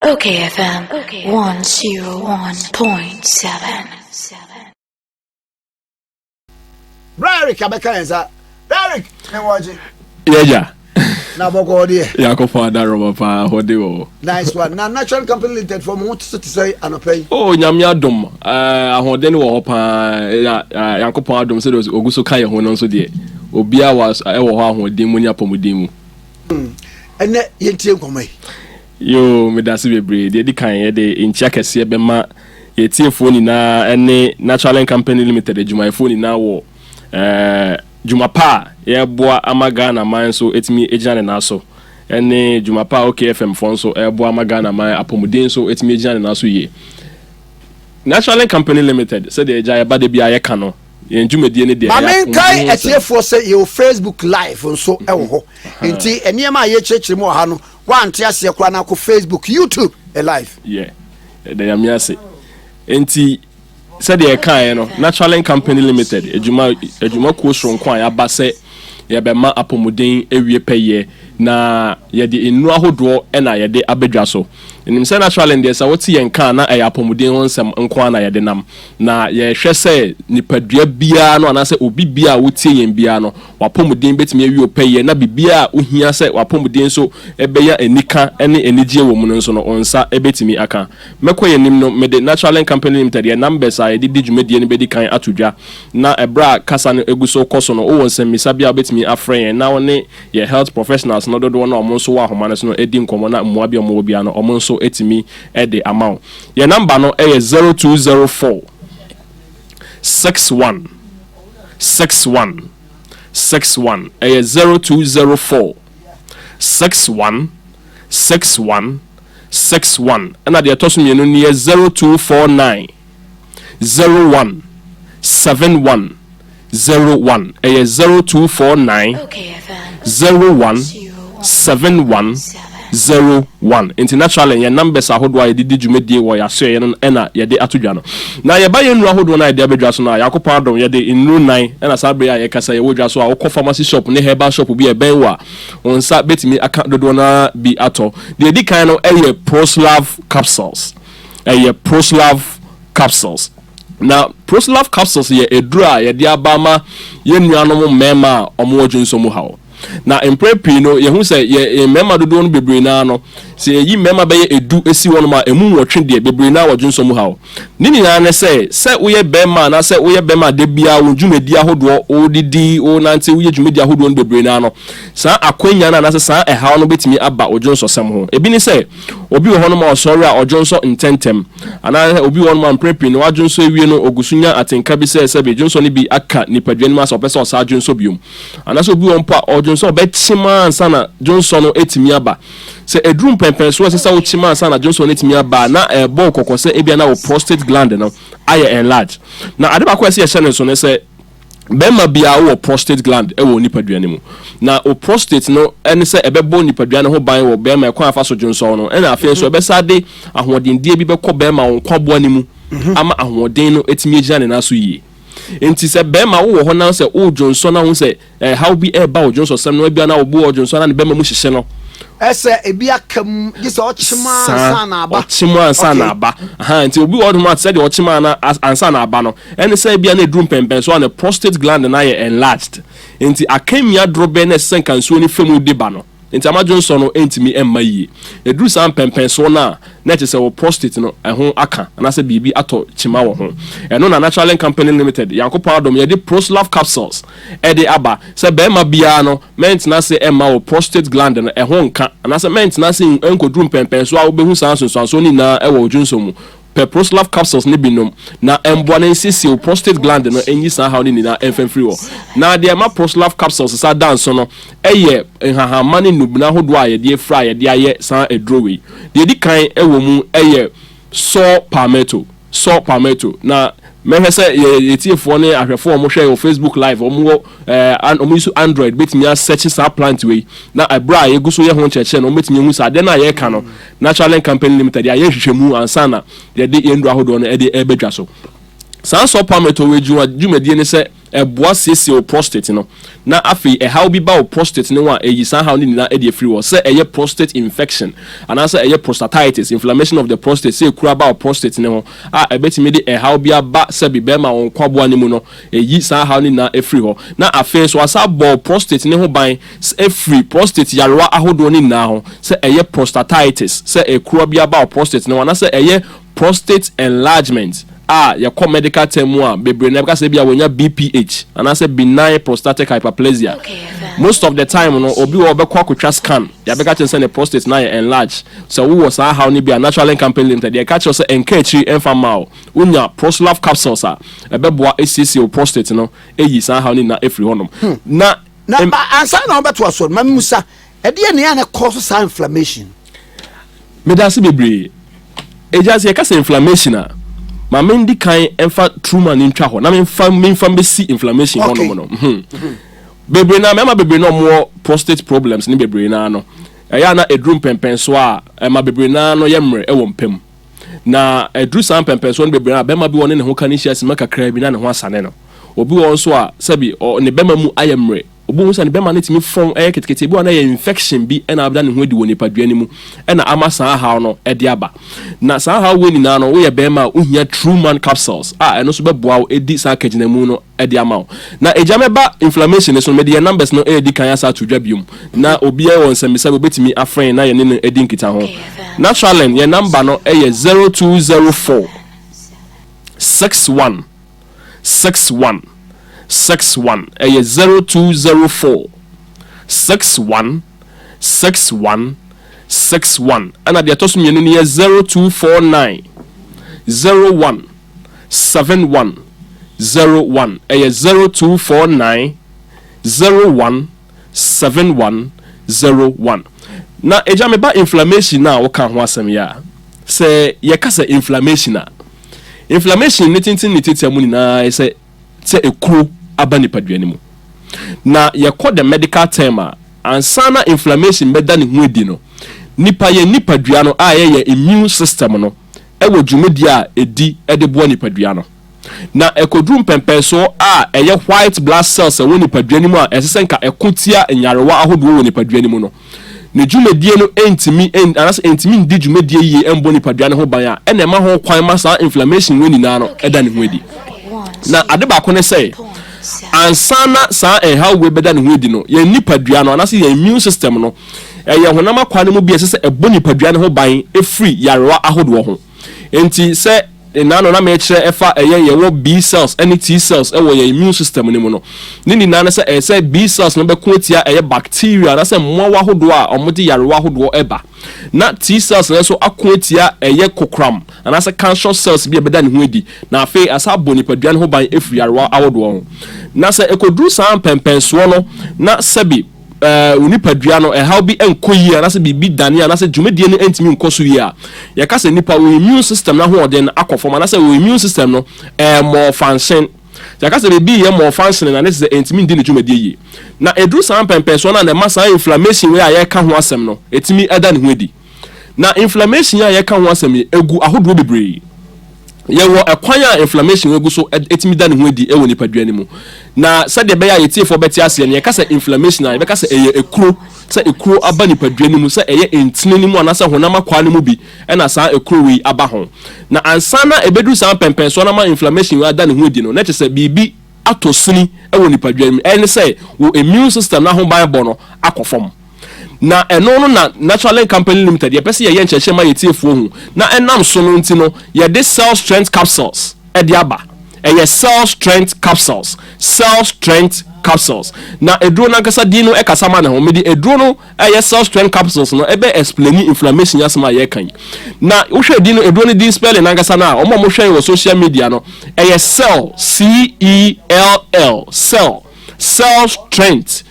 Okay, FM 101.7. Brian Kabakanza. Derek, yeah. Now, Bogodi. Yakofa Daroma pa Hodeo. Nice one. Now, Natural Company Limited for what to say and pay. Oh, Nyamia Dom. Hodeni wo hopa Yakofa Adom said Oguso Kaya Honon so de. Obia was ewo ha hodin mu nya pomudimu. And yentie komai. Yo, me dasi bebre. De kan ye de inchia kese be ma yetie phone na ene Natural Company Limited ejuma phone na wo Jumapa yeboa amaga na man so etimi ejane na so ene Jumapa OKFM fon so yeboa amaga na man apomuden so etimi ejane na so ye Natural Company Limited said the eja ba de bia ye ka no ye njumedie ne de ya amen kai etiefo say your Facebook live so ewo ho enti eniema ye chechire mo ha no wa ante ase kura na ko Facebook YouTube live yeah de ya miase enti said the kind no Natural Company Limited ejuma ko so nkwan ya ba se ye be ma apomuden ewie peye na ye de enu ahodo e na ye de abedwa so enim se Natural and sa woti ye nkan na e apomuden onsem nkwan na ye de nam na ye hwe se nipadua bia no anase obi bia woti ye bia no wapomuden betime ewie peye na bibia ohia se wapomuden so ebeya enika ene enigye wo mu no so no onsa ebetimi aka mekoye nim no me de Natural Company Limited ye numbers a ye de dwumedie ne bedi kan atodwa na ebra kasa no eguso koso no wo nsem misabia betimi afren na woni ye health professionals no dodo na omonso wa ahoma no edi nkomo na mmoa bia mo bia no omonso etimi ede amount ye number no e 0204 61 e 0204 61 and the atosu mienu ni 0249 01 71 01 e 0249 01 71 01 international and your numbers ahodo a didi dwumedie wo ya so ye no na ye de atodwa no na ye ba ye nru ahodo na ye de abedwa so na yakopa adom ye de nru nan na sabre ya ye kasa ye wodwa so a wo pharmacy shop ne herbal shop bi e ben wa onsa betimi aka dodo na bi ato de di kan no e Proslav capsules na Proslav capsules ye edura ye de abama ye nuanom mema omo odwunso mu hawo na emprepi no ye hu se ye mema dodo no bebre na no se yi mema be ye edu esi wono ma emu wotwe de bebre na wodwunso mu hawo nini na ne se uye bema na se uye bema de bia wodwumedi ahodo odidi o nante uye dwumedi ahodo no bebre na no sa akwanya na se sa ehaw no betimi aba odwunso sem ho ebi ni se obi wo hono ma osori a odwunso intentem ana obi wo no ma emprepi no wadwunso ewie no ogusunya atenka bi se be dwunso ni bi aka nipadwan ma so pese o sa dwunso biom ana se obi wo mpa Johnson betima ansana Johnson no etimi aba se edrum pempen so sesa wo chima ansana Johnson etimi aba na ebo kokose ebia na wo prostate gland no aye enlarge na ade ba ko ese ye so ne se bema bia wo prostate gland e wo nipadua mu na o prostate no ene se ebebo nipadua ho ban wo bema e kwa afa so Johnson no ena afia so ebesade ahoɔdendie bi bɛkɔ bema wo kwaboa ne mu ama ahoɔden no etimi agya ne na so yie enti se bema wo ho na se o Johnson na ho se how be e ba o Johnson sem no bia na wo bo o Johnson na ne bema mu hyehye no ese ebi akam gise ochima ansa na aba aha enti obi wo ma se de ochima na ansa na aba no ene se bia na edrum pempen so na prostate gland na ye enlarged enti akamia drobe na sen kanso ni femu de ba no enti ama Johnson no entimi emma yi edru san pempen so na net se wo prostate no ehon aka na se bibi ato chima wo ho eno na Natural Company Limited Yankopon adom ye de Proslav capsules e de aba se be ma bia no maintenance se emma wo prostate gland no ehon ka na se maintenance enkodrum pempen so a wo behu san so ni na e wo Johnson mu per Proslav capsules ne binom na emboa na nsisi o prostate gland no enyi san ha ni na enfree wo na de ma Proslav capsules sa dance no eye nhahama ne nubna hodo a ye de fra ye de aye san edrowe de di kan ewo mu eye so palmetto na mehwese yetiefo ne ahwefo mo hwe o Facebook live omo use Android betimi search sa plant we na abra ye guso ye ho cheche no betimi hu sa de na ye ka no Natural Company Limited ya ye hwehwemu ansana de endu ahodo no e de ebedwa so san so pameto we dwumadi ne se eboa siesie o prostate no na afi how bi ba o prostate ne wa eyi san how ni na e dey free wo se eye prostate infection and also eye prostatitis inflammation of the prostate se kura ba o prostate ne ho ebetimi de how bi aba se bi be ma won kwaboa ne mu no eyi san how ni na e free ho na afi so asa bo prostate ne ho ban e free prostate yarewa ahodo ni na ho se eye prostatitis se e kura bi aba o prostate ne ho na se eye prostate enlargement your medical term bebre na because bia wonya BPH and I say benign prostatic hyperplasia. Most of the time no obi wo be kwakotwa scan ya be catch say the prostate na enlarge so we was how ni be a natural company limited they catch us enkechi enfama unya Proslav capsules e be boa ACC prostate no eyi san how ni na efri honom na ansa na obeto aso mamusa e de ne ya na cause some inflammation me da se bebre e just ye kasa inflammation ma mendi kan emfa trauma ni ntwa ho na memfa besi inflammation ho no bebre na me ma bebre no mo prostate problems ni bebre na no ya na edrum pempen so ma bebre na no yemre e wo mpem na edru san pempen so no bebre na be ma bi won ne ho kan hia sima kakra bi na ne ho asane no obi won so sabi ne be ma mu ayemre obi won sa ne be ma ne timi fon ketekete bi won na infection bi na abda ne ho di woni padua ni mu na ama san ha no e de aba na san ha we ni na no we be ma uhia true man capsules eno so be boa edi san kagina mu no e de ama na ejameba inflammation so me de numbers no e di kan asa to dwabium na obi e won samisa obetimi afren na ye ne edi nkita ho naturally ye number no e 0204 61 61 61 0204 61 61 61 and the atosu mienu ni 0249 01 71 01 0249 01 71 01 na ejameba inflammation na woka ho asem ya se ye kasa inflammation ni tintin amu ni na se ekuro aba nipadua ni mu na ye call the medical term ansana inflammation beda ne ho edi no nipa ye nipadua no ye immune system no e wo dwumedi edi de bo nipadua no na ekodrum pempen so eye white blood cells wo nipadua ni mu esesenka ekotia enyarewa ahodo wo nipadua ni mu no ne dwumedie no entimi ndi dwumedie yi embo nipadua ne ho ban ene ma ho kwan ma sa inflammation woni na no eda ne ho edi na ade ba ko ne say ansana sa how we beda ne ho edi no ye nipadua no anase ye immune system no ye honam akwa ne mu bi ese ebo nipadua ne ho ban free yarewa ahodo ho enti se na me kire efa ye wo B cells any T cells wo ye immune system ni mu no ni na se B cells no be ko tia bacteria na se mo ahodo omodi yarewa ahodo eba na T cells na so akotia kokram ana se cancer cells bi beda ne ho edi na afi asa boni padua ne ho ban efri yarewa ahodo ho na se ekodru san pempenso no na sebi unipadua no how bi enkoyi ana se bibi dane ana se dwumedie ne entimi nkoso yi ya ka se nipa we immune system na ho den akofom ana se we immune system no more function ya ka se bibi ye more function na ne se entimi ndi ne dwumedie yi na edru san pempenso na masa inflammation we ya ka ho asem no etimi eda ne ho edi na inflammation ya ka ho asem egu ahodo bebre ye wo ekwanya inflammation egu so etimi da ne ho edi ewo nipadua ni mu na sade be ya yeti fo beti ase ne ka se inflammation na be ka se ekuro se ekuro aba nipadua ni mu se entine ni mu anasa honam akwa ni mu bi na sa ekuro wi aba ho na ansana ebedu sa pempen so na ma inflammation wa da ne ho edi no na chese bibi atosini ewo nipadua ni mu ene se wo immune system na ho bible no akofom na eno no na natural company limited ye pese ye nchehye ma yetiefuo hu na enam so no ntino ye de cell strength capsules e de aba ye cell strength capsules na eduro na kasa di no e kasa ma na ho medi eduro no ye cell strength capsules no ebe explain inflammation yasma ye kan na wo hwe di no eduro no di spelling na kasa na o mo hwe wo social media no ye cell cell strength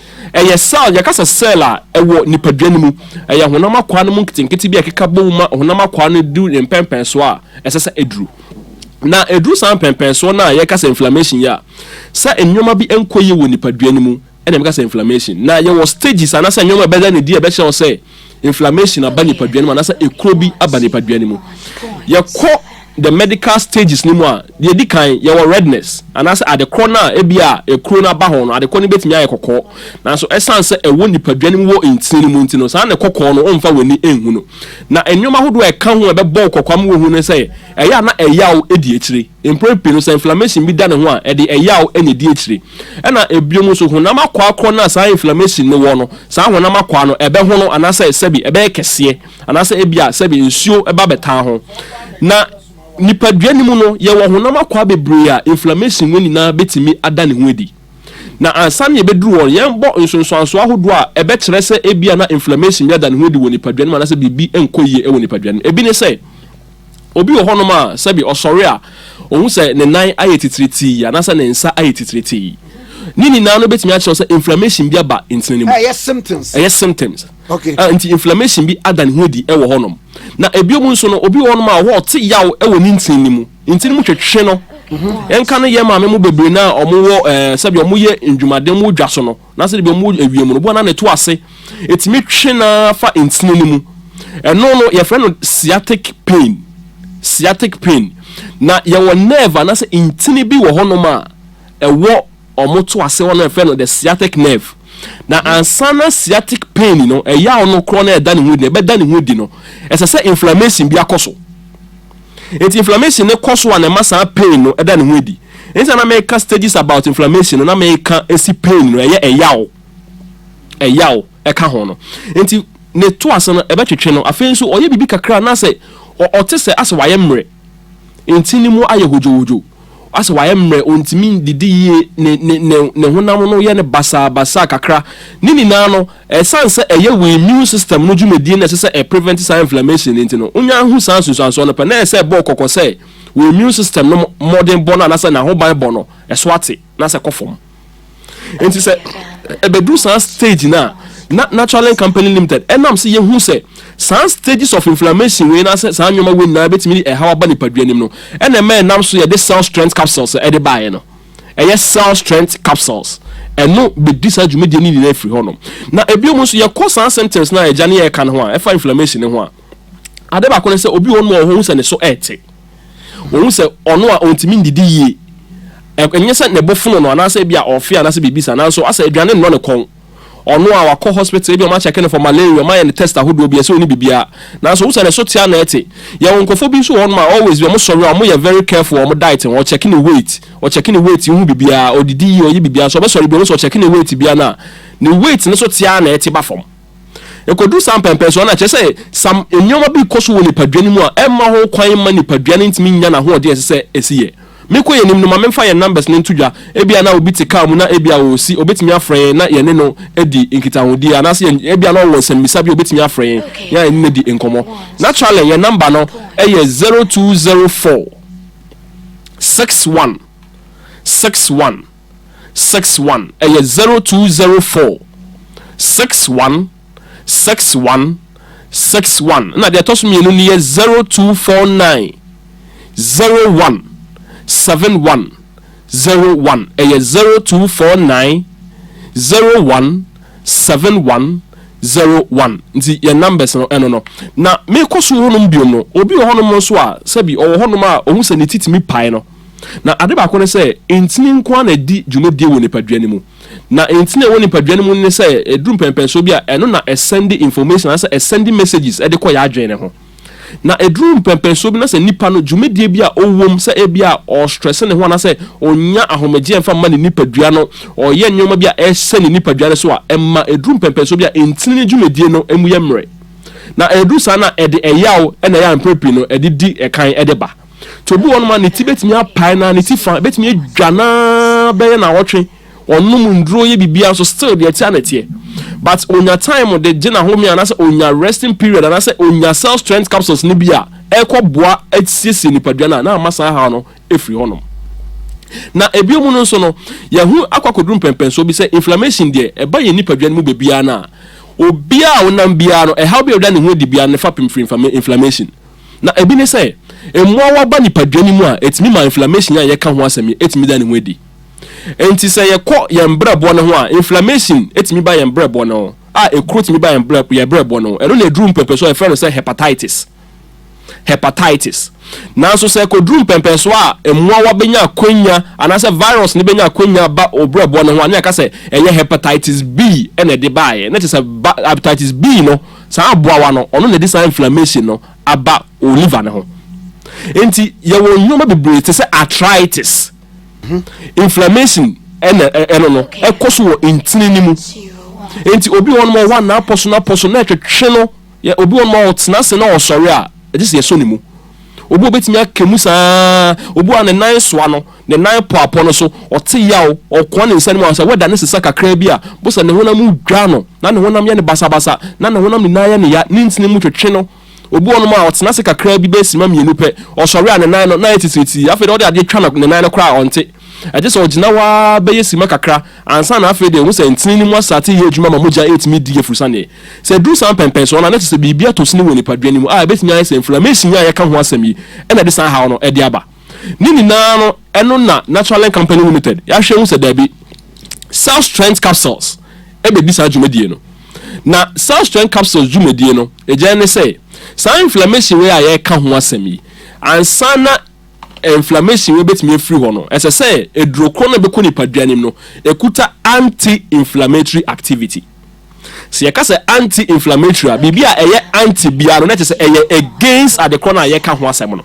cell ya kasa cell ewo nipadua ni mu honam akwa no mu nkitinkiti bi akeka boma honam akwa no du empempen so esesa edru na edru san pempen so na ya kasa inflammation ya sa enwoma bi enkoye wo nipadua ni mu ene me kasa inflammation na ye wo stages ana sa enwoma beda ne di e be che inflammation aba nipadua ni mu ana sa ekuro bi aba nipadua ni mu ye ko the medical stages ni mu a de di kan ye wɔ redness anase ade corner ebia ekuro na ba ho no ade corner betimi aye kokɔ na so esan se ewo nipadua ni mu wɔ ntini mu ntino saa ne kokɔ no omfa wani enhu no na enwoma hodo e ka ho ebɛbɔ kokɔ am wo hu ne se eya na eyaw edi akyire improper no se inflammation bi da ne ho a ede eyaw ene di akyire ɛna ebiom so hu na makɔ akɔ na saa inflammation ne wɔ no saa ho na makɔ no ebe ho no anase sebi ebe kɛseɛ anase ebia sebi nsuo eba beta ho na nipadua ni mu no ye wo honam akwa bebre a inflammation woni na betimi ada ne ho edi na ansa ne beduru won ye mbo nsonsoanso ahodo a ebe kire se ebia na inflammation ya da ne ho edi woni nipadua ni ma na se bibi enkoyie e woni nipadua ni ebi ne se obi wo honam a se bi osore a ohun se ne nan aye titiriti ya na se ne nsa aye titiriti nini na no betimi a kire se inflammation bi aba intini mu yes symptoms okay anti inflammation bi ada ne ho edi e wo honam na ebiom nso no obi won ma ho te yaw e woni ntini mu twetwe no enka no ye maame mu bebre na omo sabi omo ye ndwumade mu dwa so no na se de omo awiem no bo na ne to ase etimi twe na fa ntini mu eno no ye friend no sciatic pain na ye wo nerve na se ntini bi wo hono ma ewo omo to ase wo na friend no the sciatic nerve na ansana sciatic pain no eya ono kro na eda ne hu de be da ne hu di no esese inflammation bi akoso enti inflammation ne koso na masa pain no eda ne hu di enti na make stages about inflammation na make esi pain no eyaw eka ho no enti ne to ase no ebe twetwe no afen so oye bibi kakra na se otese ase waye mre enti ni mu aye hojowojo ase waye mre ontimi didi ye ne honam no ye ne basa kakra nini na no sanse eye we immune system no dwumedi na se e prevent some inflammation enti no unya hu sanso no pa na se bo kokose we immune system no modern bono na se na ho ban bono eswate na se kofom enti se ebedu san stage na Natural Company Limited enam se ye hu se some stages of inflammation we na se san nyoma we na betimi e hawa ba ni paduanim no ena me nam so ye de cell strength capsules e de bae no e cell strength capsules eno be disa dwumedi ni na free honom na ebiom so ye cause some symptoms na e jane ye kan ho a e fa inflammation ho a ade ba ko ne se obi won mo ho se ne so ete won se ono a ontimi ndidi yie enye se ne bofuno no anase bia ofia anase bibisa na so asa aduane no ne kon ono a wakọ hospital ebi o ma check for malaria ma ye test ahodo bi ese oni bibia na so wo so tia na ete ye wonkofo bi so won ma always be mo sorry o mo ye very careful o mo diet o checking the weight hu bibia odidi yi o yi bibia so be sorry be so checking the weight bia na the weight ne so tia na ete ba fom ekodu sam pempeso na che say sam enyoma bi koso wo ni paduani mu a emma ho kwan ma ni paduani ntimi nya na ho de ese esiye meko ye nim no ma memfa ye numbers ne ntudwa ebia na obi tika mu na ebia o si obetimi afren na ye ne no edi nkitahodi anase ebia na wo sanmisa bi obetimi afren ya ne di enkomo naturally ye number no eye 0204 61 eye 0204 61 na de toso mienu ni ye 0249 01 7101 eye 0249 01 7101 nti ye numbers no eno no na me koso honum biom no obi honum so a sabi o honum a ohun se ne titimi pai no na ade ba ko ne se entini nko na di dwumedie wo nipaduani mu na entini wo nipaduani mu ne se edrum pempenso bi a eno na send information asa send messages e de ko ya adwene ho na edrum pempenso bi na se nipa no dwumedie bi a owom se e bi a o stress ne ho na se onya ahomeje emfa ma ne nipadua no o ye nyoma bi a e se ne nipadua ne so a emma edrum pempenso bi a entini dwumedie no emu ye mre na edu sana e de eyaw e na ya improper no e di ekan e de ba to bi won ma ne tibetimi apai na ne tifa betimi adwana be na wotwe onum ndro ye bibia so still de tia na tie but onya time de gina home ya na se onya resting period na se onya cell strength capsules ni bia ekoboa atiesi nipadua na amasa ha no efri honom na ebiomu no so no ya hu akwakodrum pempenso bi se inflammation de e ba ye nipadua mu bebia na obia onam bia no e how be oda ne hu di bia ne fa pemfri inflammation na ebi ne se emwa wa ba nipadua ni mu a etimi ma inflammation ya ye ka ho asemi etimi da ne hu di enti se ye ko ye mbrebo no ho a inflammation etimi ba ye mbrebo no a ekrotimi ba ye mbrebo no eno na drum pempeso e fe no se hepatitis hepatitis nanso sɛ kodrum pɛmpɛ so a emmoa wa benya akwanya anase virus ne benya akwanya ba obrabo no ho anya ka sɛ ɛyɛ hepatitis B ɛna de baaye na te sɛ hepatitis B no saa aboa wa no ɔno na de saa inflammation no aba o liver ne ho enti yɛwɔ nnwoma bebree te sɛ arthritis inflammation ɛno no ɛkɔ so wɔ ntini ni mu enti obi wɔ no ma wa na aposo na twetwe no obi wɔ no ma ɔtena se na ɔsɔre a ɛde sɛ yɛsɔ ne mu obi obetimi akemu saa obi a ne nan soa no ne nan poapo no so ɔte yaw ɔkɔ ne nsa ne ma sɛ weda ne sesa kakra bi a bo sɛ ne honam dwa no na ne honam yɛ ne basabasa na ne honam ne nan yɛ ne ya ne ntine mu twetwe no obi wɔ no ma ɔtena se kakra bi besi ma mienu pɛ ɔsɔre a ne nan no na yɛ titiriti afei de ɔde ade twa ne nan no kora ɔnte ɛgye sɛ ɔgyina waa bɛyɛ sima kakra ansa na afei de ɛhu sɛ ntini ne mu asate yɛ adwuma ma mogya ɛtumi di afurusane sɛ duru san pɛmpɛn so na ne te sɛ biribi ato so ne wɔ nipadua no mu a ɛbɛtumi ayɛ sɛ inflammation a yɛka ho asɛm yi ɛna de san haw no ɛde aba ne nyinaa no ɛno na Natural Land Company Limited yɛahwɛ hu sɛ daabi Cell Strength Capsules ɛbɛdi saa dwumadie no na Cell Strength Capsules dwumadie no ɛgya ne sɛ saa inflammation wei a yɛka ho asɛm yi ansa na inflammation we betimi free ho no ese say edurokro na be ko nipaduanim no ekuta anti-inflammatory activity se ye ka say anti-inflammatory bibia eye anti bia no na say eye against adekro na ye ka ho asem no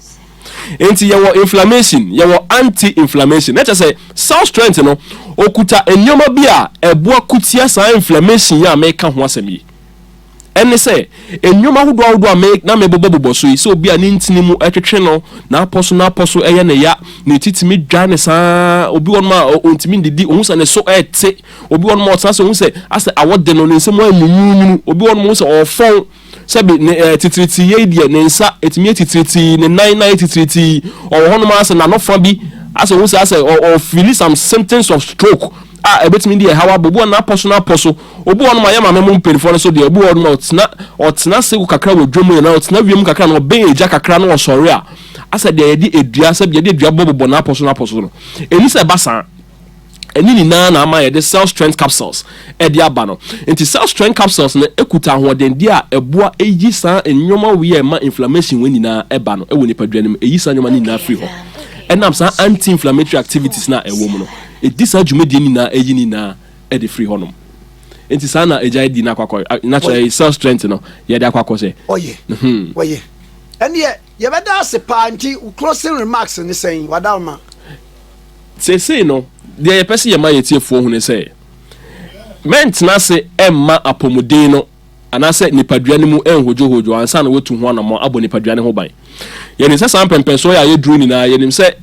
enti ye wo inflammation ye wo anti-inflammation na say Cell Strength no okuta enyoma bia eboa kutia sa inflammation ya me ka ho asem yi ene se enyoma hodo a na me bobo so yi se obi a ne ntini mu etwetwe no na aposo eye ne ya ne titimi dwa ne saa obi won ma ontimi ndidi ohun se ne so ete obi won ma otana se ohun se ase awode no ne nsem anyunyunu obi won mo se ofon se bi titiriti ye die ne nsa etimi titiriti ne nan titiriti o hono ma ase na no fa bi ase ohun se ase o feel some symptoms of stroke ebetimi di hawa bobo na aposo obi won ma yama memo mperifo no so de obi won ma otena se ku kakra wodwom na otena wiem kakra na oben eja kakra na osore a asa de yedi edua se de edua bobo na aposo no eni se basa eni ni na ama yede Cell Strength Capsules edi aba no enti Cell Strength Capsules na ekuta hoden di a eboa eyi san enyoma wi ma inflammation we nyina eba no ewo nipaduanim eyi san nyoma ni na free ho enam san anti-inflammatory activities na ewo mu no edisa dwumedi ni na eyi ni na edi free honum enti sana eja di na kwakọ natural Cell Strength no ye de akwakọ se oye ene ye beda se panti closing remarks ni saying wadalma say no de ye pese ye ma yetiefuo hu ne say mentna se emma apomuden no anase nipaduane mu enhojohojo ansa na wetu ho anamo abo nipaduane ho ban ye ni se san pempen so ya ye dru ni na ye nim se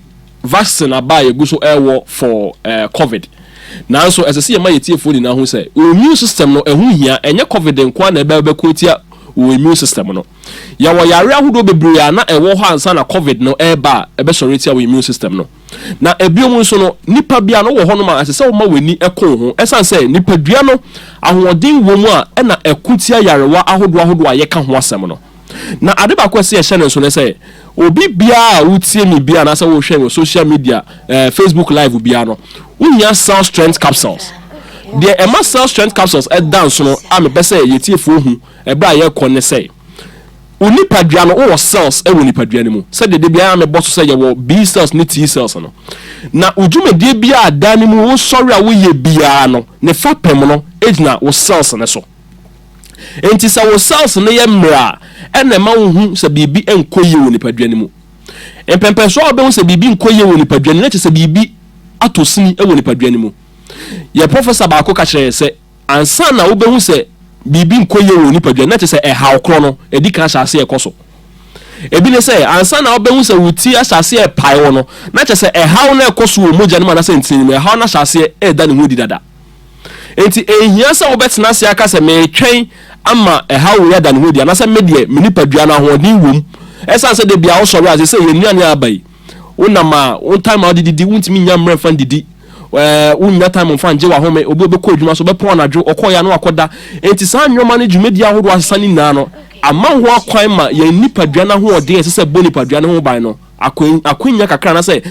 vaccine aba ye gu so ewo for covid nanso esese ye ma yetiefuo ni na ho se immune system no ehu hia enye covid nko na ebe ko tia o immune system no ya wo yare ahodo bebre na ewo ho ansa na covid no eba ebe sori tia o immune system no na ebiom nso no nipa bia no wo ho no ma asese wo ma weni ekon ho esan se nipa dua no ahoden wo mu a na ekutia yarewa ahodo a ye ka ho asem no na ade ba kwese ye hye nso ne se obi bia utie mi bia na se wo hwe social media Facebook live bia no unya Cell Strength Capsules de ema Cell Strength Capsules dance no a me pese yetiefu hu ebra ye kɔ ne se unipadua no wo cells ewo nipadua ne mu se de bia me boso se ye wo B cells ne T cells no na udwumedie bia adane mu wo sori a wo ye bia no ne fa pem no ejina wo cells ne so enti sa wo cells ne ye mra ene ma wo hu se bibi enkoye wo nipadua ne mu empempe so obe hu se bibi enkoye wo nipadua ne na che se bibi atosini ewo nipadua ne mu ye professor ba ko ka kire se ansa na wo be hu se bibi nkoye wo nipadua na che se haw kro no edi kan hyase ekoso ebi ne se ansa na obehu se wuti hyase e pai wo no na che se haw na ekoso wo moja ne ma na se ntini haw na hyase e da ne ho di dada enti ehia se obetena se aka se me twen ama haw ya da ne ho di na se medie me nipadua na ho din wom esan se de bia wo sori ase se ye nuane abai wonama on time adidi wuntimi nyamre fan didi unya time mfa nje wa home obi obekọ adwuma so bepọ na dwo okoya no akoda enti san nwoma ne dwumedi ahodo asani na no ama ho akwan ma ye nipadua na ho odin esese bo nipadua na ho ban no akwanya kakra na se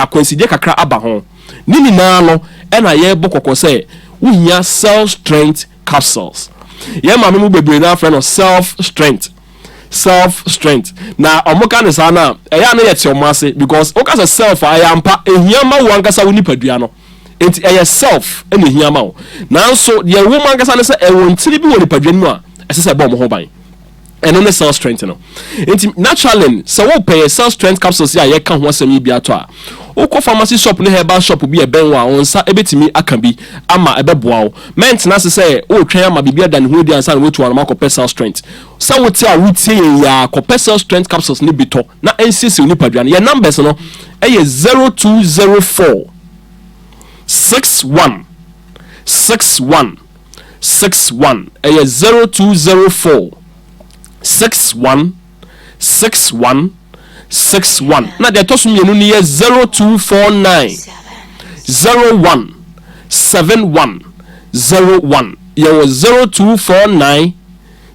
akwanside kakra aba ho nini na no na ye bokoko se unya Cell Strength Capsules ye ma me mu bebre na afre no Cell self strength na omoka ne sa na eya na yete omase because oka say self ayampa ehiama wo ankasa wo nipadua no enti eya self ene ehiama wo nanso ye wo ankasa ne say e wo ntiri bi wo nipadua no a esese ba mo ho ban eno ne self strength no enti naturally so wo pay self strength capsules ya ye ka ho asem bi ato a ukọ pharmacy shop ne herbal shop bi e ben wa onsa ebetimi aka bi ama ebeboa wo maintenance say o twen ama bibia dan ho di ansa na wetu anama ko personal strength sa wote a wotie ya ko personal strength capsules ne bito na nsisi oni padua ya numbers no eye 0204 61 eye 0204 61 na de to so mienu ni 0249 01 71 01 ye 0249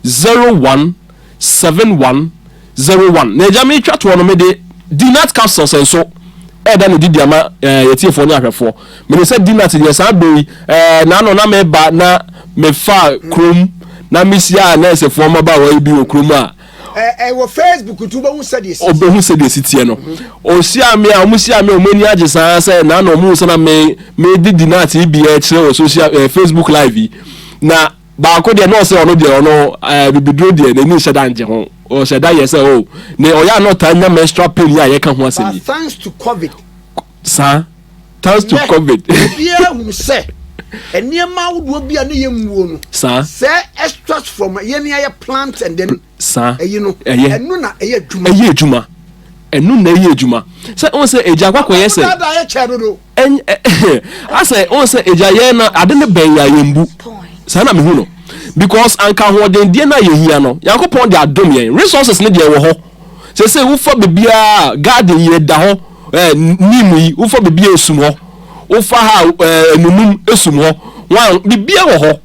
01 71 01 na jami twa to no me de dinat capsules enso da no didi ama yetiefo ni ahwefo me say dinat ye sa do na no na me ba na me fa krom na misia na esefo ma ba wa bi okrom a wo Facebook tu ba hu said yes obehu said yes tie no o sia me a musia me o mani agesa say na no mu so na me didi na ti bi e kire o social Facebook live na ba ko de no say ono de ono bibidro de na ni sheda nje ho o sheda yes o ne o ya no tanya menstrual pain ya ye ka ho asemi thanks to covid sir thanks to covid bia hu say eniema wudo bia ne yemuo no sir say extracts from yeni aye plant and then sir enu na eye adwuma enu na eye adwuma say on say eja kwakọ ye say da ye chedodo I say on say eja ye na ade ne ben ya yembu say na me hu no because anka ho den die na ye hia no yakopon de adom ye resources ne de wo ho say wo fa bebia garden ye da ho nimu yi wo fa bebia esum ho wo fa ha enunum esum ho wan bibia wo ho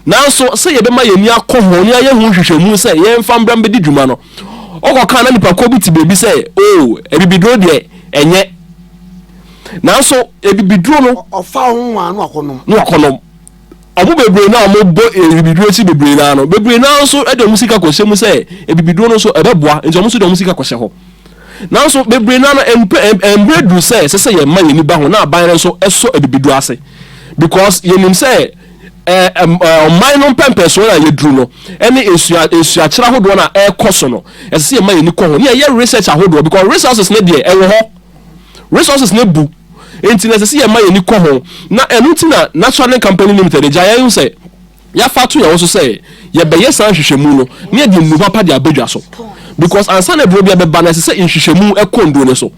nanso say ye be ma ye ni akọ ni aye hu hwehwemu say ye mfa mbram be di dwuma no okoka na nipa ko bi ti bebi say oh ebibidro de enye nanso ebibidro no ofa ho wan no akonom obu bebre na mo bo ebibidro si bebre na no bebre na so e de musika ko se mu say ebibidro no so ebeboa nti mo so de musika ko hye ho nanso bebre na no embredu say ye ma ye ni ba ho na aban so eso ebibidro ase because ye nim say minor pempe so na ye dru no ene esua kira hodo na ekoso no ese ye ma ye ni ko ho ne ye research ahodo because resources ne de ewo ho resources ne bu enti na ese ye ma ye ni ko ho na enu ti na Natural Company Limited ja ye say ya fatu ya wo so say ye be ye san hwehwemu no ne de nu papa de abadwa so because ansa na bro bia be ba na ese say hwehwemu ekondo ne so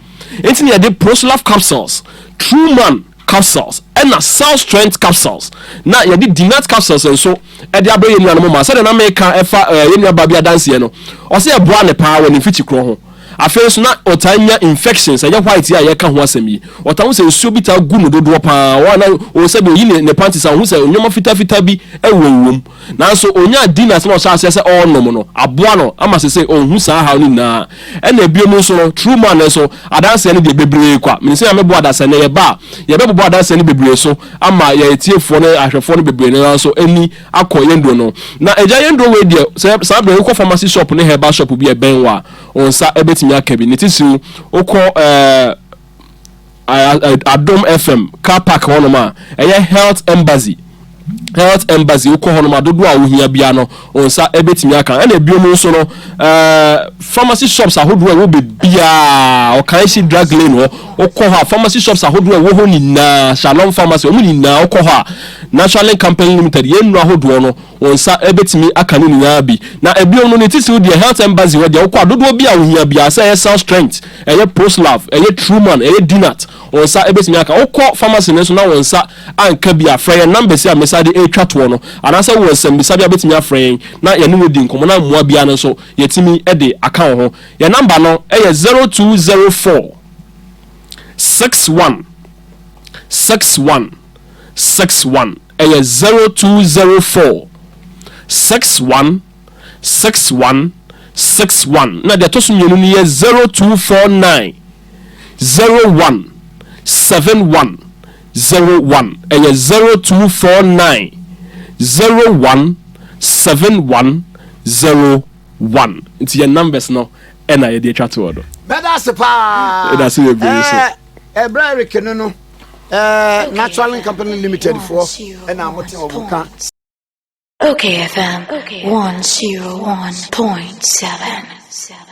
enti ne de Proslaf capsules True Man capsules and na self strength capsules na ye di dinat capsules enso e de abro ye ni anamo ma say na make efa ye ni aba bia dance ye no o say e boa ne pa woni fiti kro ho afenso na otanya infections anya white ya ye ka ho asemi otawo se nsuo bi ta gu no dodo pa wa na o se be yi ne panties an hu se onyoma fita bi ewowom nanso onya dinat na o sa se all no no aboa no ama se hu sa ha ni na e na biom so no True Man so adanse ne de bebre kwa me se amebo adanse ne ye ba ye bebo adanse ne bebre so ama ye tiefo ne ahwefo ne bebre ne so eni akoyendo no na eja yendo we de sa be ko pharmacy shop ne herbal shop bi e benwa onsa ebetimi akabi netisiu okọ Adom FM car park honoma eye health embassy ukọ honoma dodo a ohia bia no onsa ebetimi aka na biom so no pharmacy shops ahodo a wo be bia o kan si drug lane ukọ ha pharmacy shops ahodo a wo ho ni na Shalom Pharmacy omu ni na ukọ ha Natural Company Limited yenu ahodo no onsa ebetimi aka no nya bi na ebiom no netisiu de health embassy wo de ukọ dodo bia ohia bia say self strength eye Proslaf eye True Man eye Dinat onsa ebetimi aka ukọ pharmacy ne so na onsa anka bia frɛ number si a mesade etwa to no anasa wo nsɛm bisa bia betimi afrɛ na ye no wodi nkomo na mmoa bia no so yetimi de aka ho ye number no eye 0204 61 eye 0204 61 na de to so mienu ni ye 0249 01 71 01 eye 0249 01 71 1 nti yɛ numbers no ɛna yɛde atwa to ɔdo bɛda se pa ɛda se bebree so Brian no Natural Company Limited for and I'm Okay, FM 101.7.